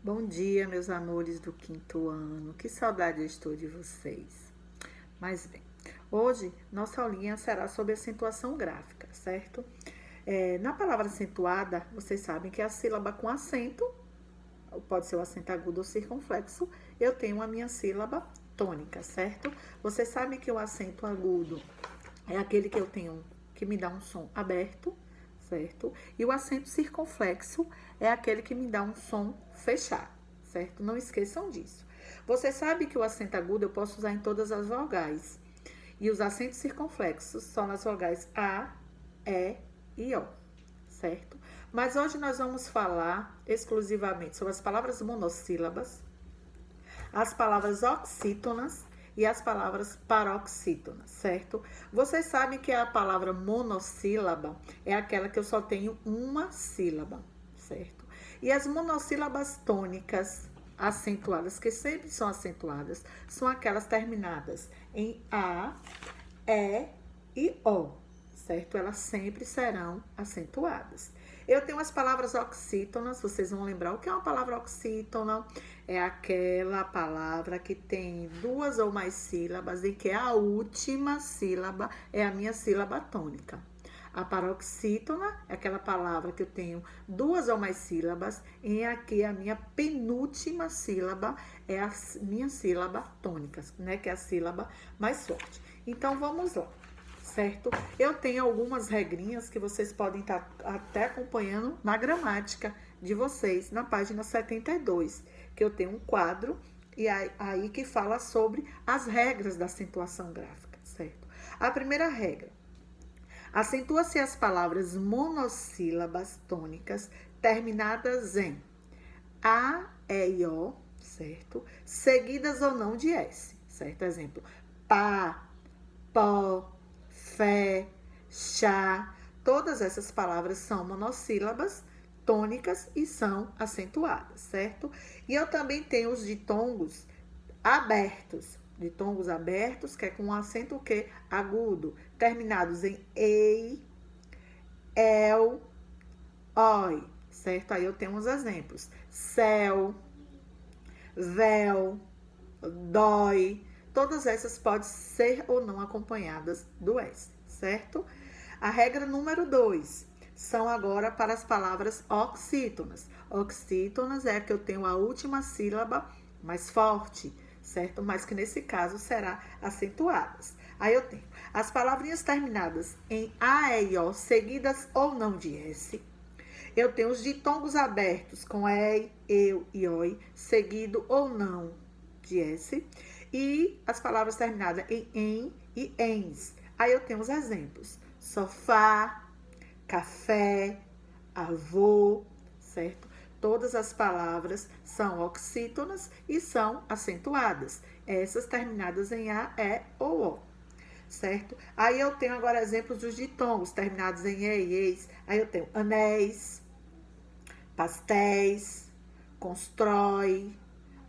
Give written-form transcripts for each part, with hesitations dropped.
Bom dia, meus amores do quinto ano. Que saudade eu estou de vocês. Mas bem, hoje nossa aulinha será sobre acentuação gráfica, certo? Na palavra acentuada, vocês sabem que a sílaba com acento, pode ser o acento agudo ou circunflexo, eu tenho a minha sílaba tônica, certo? Vocês sabem que o acento agudo é aquele que eu tenho que me dá um som aberto, certo? E o acento circunflexo é aquele que me dá um som fechado, certo? Não esqueçam disso. Você sabe que o acento agudo eu posso usar em todas as vogais. E os acentos circunflexos são nas vogais A, E e O, certo? Mas hoje nós vamos falar exclusivamente sobre as palavras monossílabas, as palavras oxítonas e as palavras paroxítonas, certo? Vocês sabem que a palavra monossílaba é aquela que eu só tenho uma sílaba, certo? E as monossílabas tônicas acentuadas, que sempre são acentuadas, são aquelas terminadas em A, E e O, certo? Elas sempre serão acentuadas. Eu tenho as palavras oxítonas, vocês vão lembrar o que é uma palavra oxítona? É aquela palavra que tem duas ou mais sílabas e que a última sílaba é a minha sílaba tônica. A paroxítona é aquela palavra que eu tenho duas ou mais sílabas e aqui a minha penúltima sílaba é a minha sílaba tônica, né? Que é a sílaba mais forte. Então, vamos lá. Certo? Eu tenho algumas regrinhas que vocês podem estar até acompanhando na gramática de vocês, na página 72, que eu tenho um quadro e aí que fala sobre as regras da acentuação gráfica, certo? A primeira regra: acentua-se as palavras monossílabas tônicas terminadas em A, E e O, certo? Seguidas ou não de S, certo? Exemplo: pá, pó, fé, chá, todas essas palavras são monossílabas tônicas e são acentuadas, certo? E eu também tenho os ditongos abertos, que é com um acento que agudo, terminados em ei, el, oi, certo? Aí eu tenho uns exemplos: céu, véu, dói. Todas essas podem ser ou não acompanhadas do S, certo? A regra número 2 são agora para as palavras oxítonas. Oxítonas é a que eu tenho a última sílaba mais forte, certo? Mas que nesse caso será acentuadas. Aí eu tenho as palavrinhas terminadas em A, E e O, seguidas ou não de S. Eu tenho os ditongos abertos com E, eu e oi, seguido ou não de S. E as palavras terminadas em e ens. Aí eu tenho os exemplos: sofá, café, avô, certo? Todas as palavras são oxítonas e são acentuadas. Essas terminadas em A, E ou O, certo? Aí eu tenho agora exemplos dos ditongos terminados em E e eis. Aí eu tenho anéis, pastéis, constrói,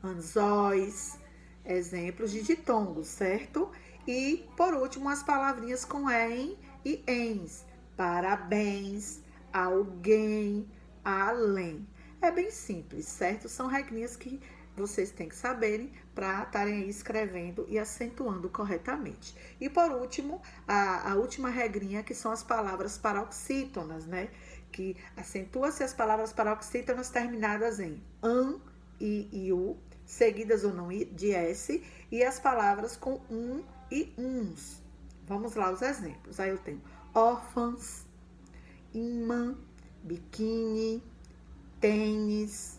anzóis. Exemplos de ditongos, certo? E, por último, as palavrinhas com em e ens. Parabéns, alguém, além. É bem simples, certo? São regrinhas que vocês têm que saberem para estarem aí escrevendo e acentuando corretamente. E, por último, a última regrinha, que são as palavras paroxítonas, né? Que acentua-se as palavras paroxítonas terminadas em an, e u, seguidas ou não de S, e as palavras com e uns. Vamos lá os exemplos. Aí eu tenho órfãs, imã, biquíni, tênis,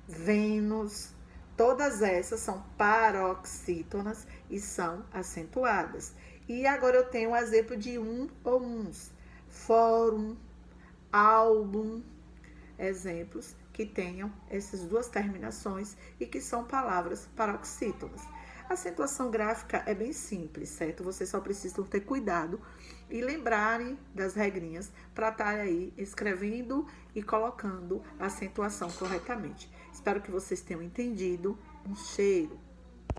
Vênus. Todas essas são paroxítonas e são acentuadas. E agora eu tenho o exemplo de ou uns. Fórum, álbum, exemplos que tenham essas duas terminações e que são palavras paroxítonas. A acentuação gráfica é bem simples, certo? Vocês só precisam ter cuidado e lembrarem das regrinhas para estar aí escrevendo e colocando a acentuação corretamente. Espero que vocês tenham entendido. Um cheiro!